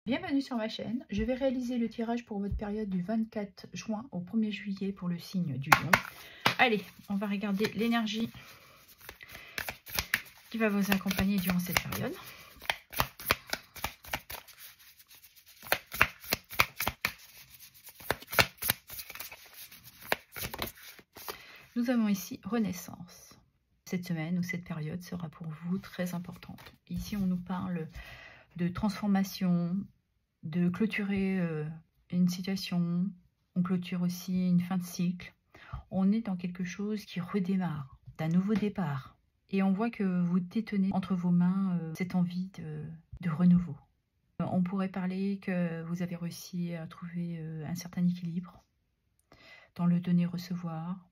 Bienvenue sur ma chaîne. Je vais réaliser le tirage pour votre période du 24 juin au 1er juillet pour le signe du Lion. Allez, on va regarder l'énergie qui va vous accompagner durant cette période. Nous avons ici Renaissance. Cette semaine ou cette période sera pour vous très importante. Ici, on nous parle de transformation, de clôturer une situation. On clôture aussi une fin de cycle. On est dans quelque chose qui redémarre, d'un nouveau départ. Et on voit que vous détenez entre vos mains cette envie de renouveau. On pourrait parler que vous avez réussi à trouver un certain équilibre dans le donner-recevoir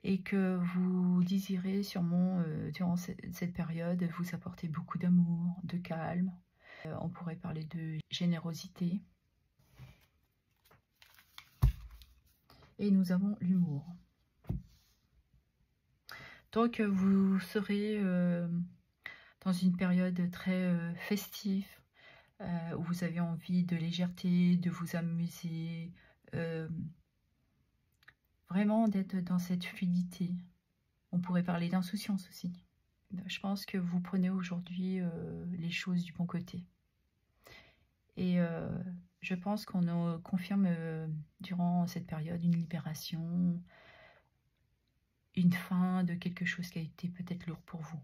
et que vous désirez sûrement, durant cette période, vous apporter beaucoup d'amour, de calme. On pourrait parler de générosité. Et nous avons l'humour. Donc vous serez dans une période très festive, où vous avez envie de légèreté, de vous amuser, vraiment d'être dans cette fluidité. On pourrait parler d'insouciance aussi. Je pense que vous prenez aujourd'hui les choses du bon côté. Et je pense qu'on confirme durant cette période une libération, une fin de quelque chose qui a été peut-être lourd pour vous.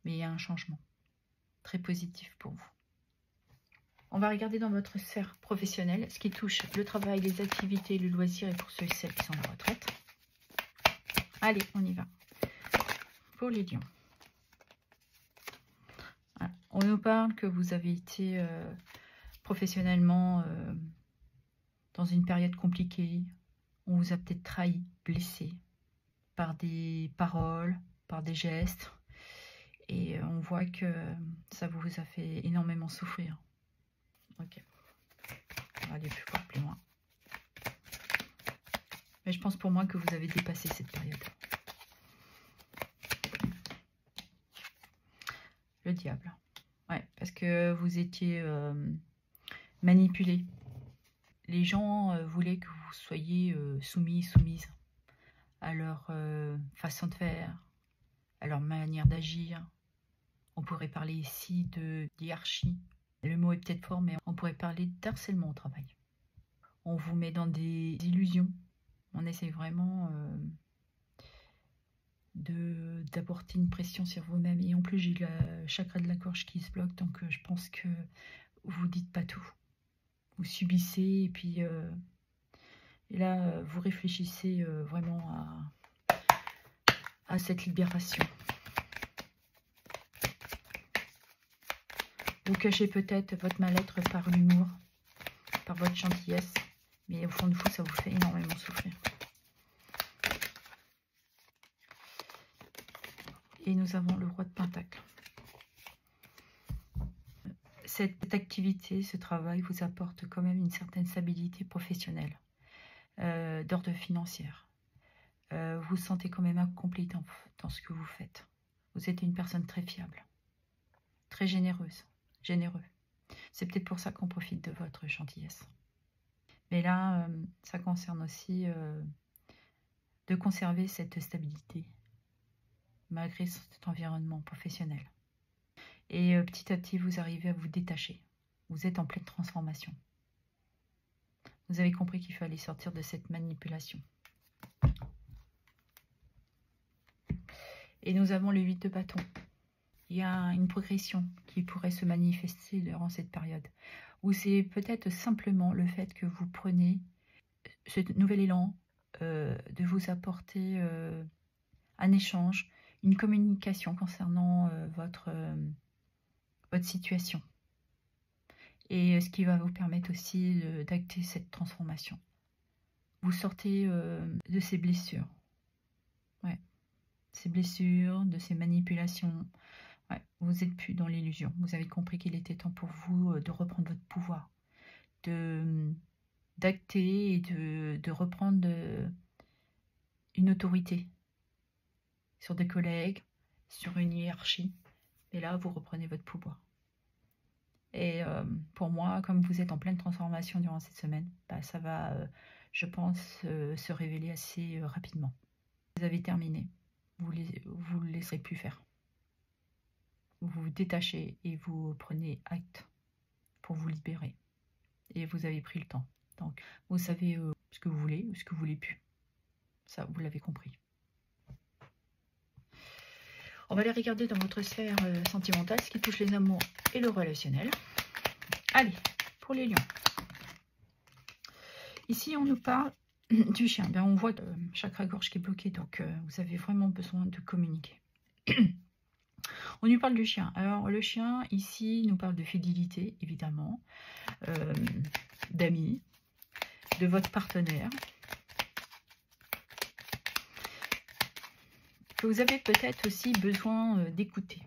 Mais il y a un changement très positif pour vous. On va regarder dans votre sphère professionnelle ce qui touche le travail, les activités, le loisir et pour ceux et celles qui sont en retraite. Allez, on y va. Pour les lions. Voilà. On nous parle que vous avez été professionnellement dans une période compliquée. On vous a peut-être trahi, blessé par des paroles, par des gestes. Et on voit que ça vous a fait énormément souffrir. Ok. On va aller plus loin. Mais je pense pour moi que vous avez dépassé cette période. Le diable. Ouais, parce que vous étiez manipulé. Les gens voulaient que vous soyez soumis, soumise à leur façon de faire, à leur manière d'agir. On pourrait parler ici de hiérarchie. Le mot est peut-être fort, mais on pourrait parler d'harcèlement au travail. On vous met dans des illusions. On essaie vraiment d'apporter une pression sur vous-même. Et en plus, j'ai le chakra de la gorge qui se bloque, donc je pense que vous dites pas tout. Vous subissez et puis et là, vous réfléchissez vraiment à cette libération. Vous cachez peut-être votre mal-être par l'humour, par votre gentillesse, mais au fond de vous, ça vous fait énormément souffrir. Et nous avons le roi de Pentacle. Cette activité, ce travail vous apporte quand même une certaine stabilité professionnelle, d'ordre financier. Vous vous sentez quand même accompli dans ce que vous faites. Vous êtes une personne très fiable, très généreuse, généreux. C'est peut-être pour ça qu'on profite de votre gentillesse. Mais là, ça concerne aussi de conserver cette stabilité, malgré cet environnement professionnel. Et petit à petit, vous arrivez à vous détacher. Vous êtes en pleine transformation. Vous avez compris qu'il fallait sortir de cette manipulation. Et nous avons le 8 de bâton. Il y a une progression qui pourrait se manifester durant cette période. Ou c'est peut-être simplement le fait que vous prenez ce nouvel élan de vous apporter un échange, une communication concernant votre situation. Et ce qui va vous permettre aussi d'acter cette transformation. Vous sortez de ces blessures. Ouais. Ces blessures, de ces manipulations. Ouais. Vous n'êtes plus dans l'illusion. Vous avez compris qu'il était temps pour vous de reprendre votre pouvoir. D'acter et de reprendre une autorité sur des collègues, sur une hiérarchie. Et là, vous reprenez votre pouvoir. Et pour pour moi, comme vous êtes en pleine transformation durant cette semaine, bah, ça va, je pense, se révéler assez rapidement. Vous avez terminé. Vous ne le laisserez plus faire. Vous vous détachez et vous prenez acte pour vous libérer. Et vous avez pris le temps. Donc, vous savez ce que vous voulez ou ce que vous voulez plus. Ça, vous l'avez compris. On va aller regarder dans votre sphère sentimentale ce qui touche les amours et le relationnel. Allez, pour les lions. Ici, on nous parle du chien. Bien, on voit le chakra-gorge qui est bloqué, donc vous avez vraiment besoin de communiquer. On nous parle du chien. Alors, le chien, ici, nous parle de fidélité, évidemment, d'amis, de votre partenaire. Que vous avez peut-être aussi besoin d'écouter.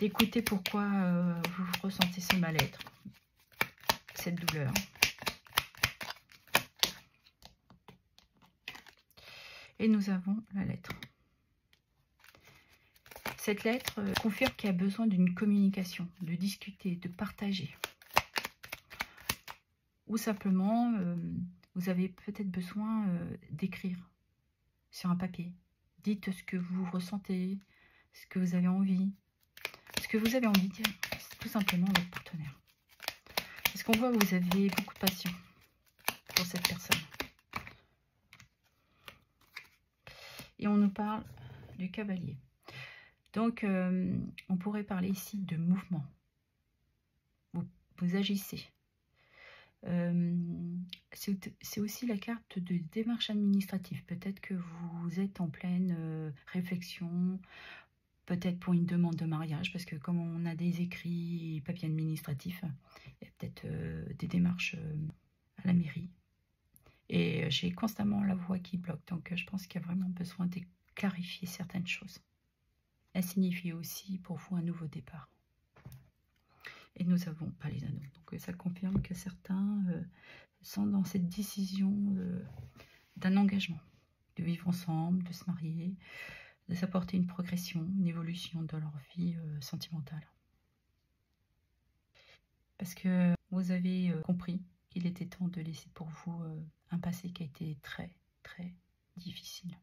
D'écouter pourquoi vous ressentez ce mal-être, cette douleur. Et nous avons la lettre. Cette lettre confirme qu'il y a besoin d'une communication, de discuter, de partager. Ou simplement, vous avez peut-être besoin d'écrire sur un papier. Dites ce que vous ressentez, ce que vous avez envie. Ce que vous avez envie de dire, c'est tout simplement votre partenaire. Parce qu'on voit que vous avez beaucoup de passion pour cette personne. Et on nous parle du cavalier. Donc, on pourrait parler ici de mouvement. Vous agissez. C'est aussi la carte de démarche administrative. Peut-être que vous êtes en pleine réflexion, peut-être pour une demande de mariage, parce que comme on a des écrits et papiers administratifs, il y a peut-être des démarches à la mairie. Et j'ai constamment la voix qui bloque, donc je pense qu'il y a vraiment besoin de clarifier certaines choses. Elle signifie aussi pour vous un nouveau départ. Et nous n'avons pas les anneaux. Donc ça confirme que certains sont dans cette décision d'un engagement, de vivre ensemble, de se marier, de s'apporter une progression, une évolution dans leur vie sentimentale. Parce que vous avez compris qu'il était temps de laisser pour vous un passé qui a été très, très difficile,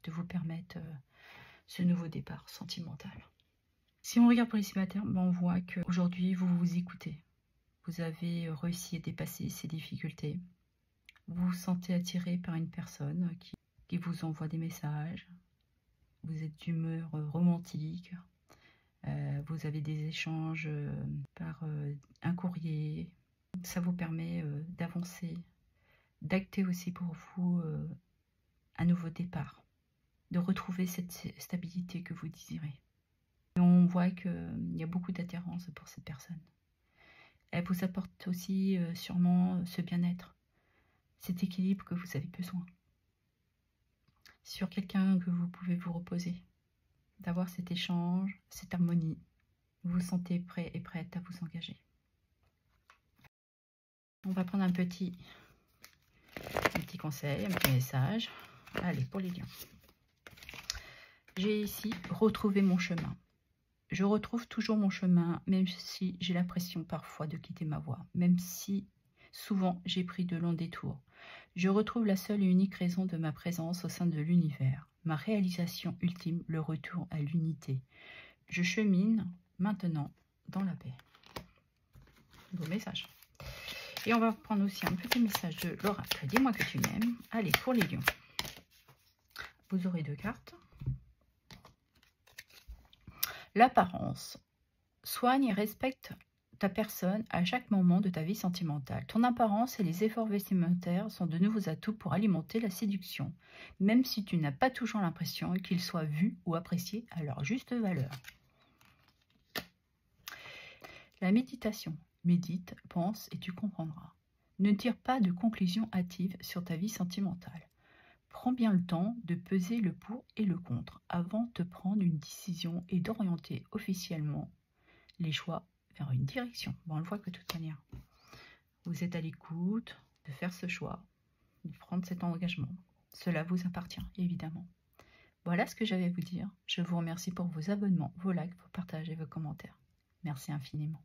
de vous permettre ce nouveau départ sentimental. Si on regarde pour les célibataires, on voit qu'aujourd'hui, vous vous écoutez. Vous avez réussi à dépasser ces difficultés. Vous vous sentez attiré par une personne qui vous envoie des messages. Vous êtes d'humeur romantique. Vous avez des échanges par un courrier. Ça vous permet d'avancer, d'acter aussi pour vous un nouveau départ, de retrouver cette stabilité que vous désirez. Et on voit qu'il y a beaucoup d'attirance pour cette personne. Elle vous apporte aussi sûrement ce bien-être, cet équilibre que vous avez besoin. Sur quelqu'un que vous pouvez vous reposer, d'avoir cet échange, cette harmonie. Vous vous sentez prêt et prête à vous engager. On va prendre un petit conseil, un petit message. Allez, pour les lions. J'ai ici retrouvé mon chemin. Je retrouve toujours mon chemin, même si j'ai l'impression parfois de quitter ma voie, même si souvent j'ai pris de longs détours. Je retrouve la seule et unique raison de ma présence au sein de l'univers, ma réalisation ultime, le retour à l'unité. Je chemine maintenant dans la paix. Beau message. Et on va prendre aussi un petit message de l'oracle. Dis-moi que tu m'aimes. Allez, pour les lions. Vous aurez 2 cartes. L'apparence. Soigne et respecte ta personne à chaque moment de ta vie sentimentale. Ton apparence et les efforts vestimentaires sont de nouveaux atouts pour alimenter la séduction, même si tu n'as pas toujours l'impression qu'ils soient vus ou appréciés à leur juste valeur. La méditation. Médite, pense et tu comprendras. Ne tire pas de conclusions hâtives sur ta vie sentimentale. Prends bien le temps de peser le pour et le contre avant de prendre une décision et d'orienter officiellement les choix vers une direction. On le voit que de toute manière, vous êtes à l'écoute de faire ce choix, de prendre cet engagement. Cela vous appartient, évidemment. Voilà ce que j'avais à vous dire. Je vous remercie pour vos abonnements, vos likes, vos partages et vos commentaires. Merci infiniment.